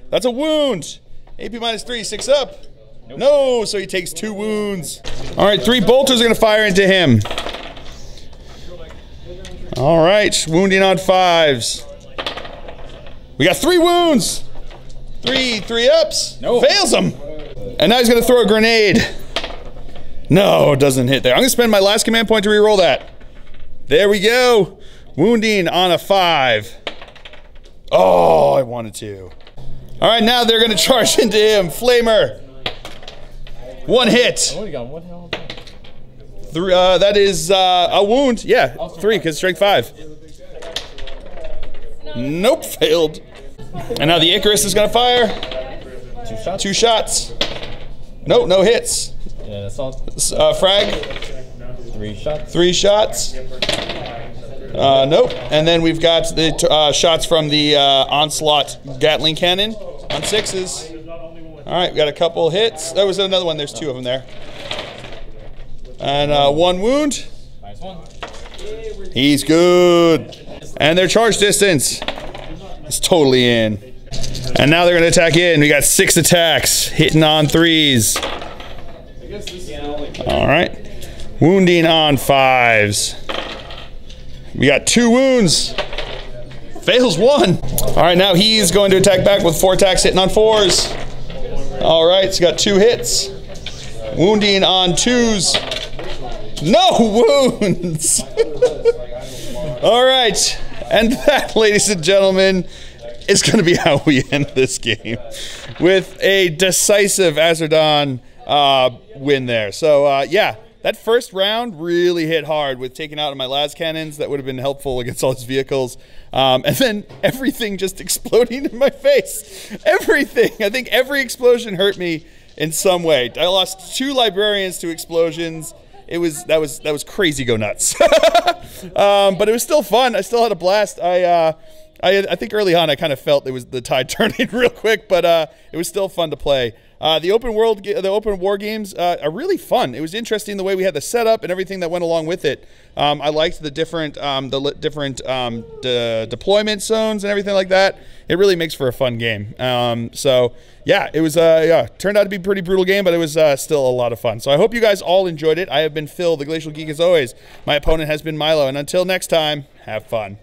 That's a wound. AP minus 3, 6 up. Nope. No, so he takes 2 wounds. All right, 3 bolters are going to fire into him. All right, wounding on 5s. We got 3 wounds. 3 3-ups. No. Fails him. And now he's going to throw a grenade. No, it doesn't hit there. I'm going to spend my last command point to reroll that. There we go. Wounding on a 5. Oh, I wanted to. All right, now they're going to charge into him. Flamer. 1 hit. That is a wound. Yeah, 3 because strength 5. Nope, failed. And now the Icarus is going to fire. 2 shots. Nope, no hits. Yeah, frag. 3 shots. Nope. And then we've got the shots from the Onslaught Gatling Cannon on 6s. All right, we got a couple hits. There was another one. There's 2 of them there. And 1 wound. Nice one. He's good. And their charge distance is totally in. And now they're going to attack in. We got 6 attacks, hitting on 3s. All right. Wounding on 5s. We got 2 wounds. Fails 1. All right, now he's going to attack back with 4 attacks, hitting on 4s. All right, so got 2 hits. Wounding on 2s. No wounds. All right, and that, ladies and gentlemen, is going to be how we end this game with a decisive Azure Dawn win there. So yeah, that first round really hit hard with taking out my las cannons. That would have been helpful against all his vehicles. And then everything just exploding in my face. Everything. I think every explosion hurt me in some way. I lost 2 librarians to explosions. That was crazy go nuts. But it was still fun. I still had a blast. I think early on I kind of felt it was the tide turning real quick, but it was still fun to play. The open war games are really fun. It was interesting the way we had the setup and everything that went along with it. I liked the different deployment zones and everything like that. It really makes for a fun game. So yeah, it was turned out to be a pretty brutal game, but it was still a lot of fun. So I hope you guys all enjoyed it. I have been Phil, the Glacial Geek, as always. My opponent has been Milo, and until next time, have fun.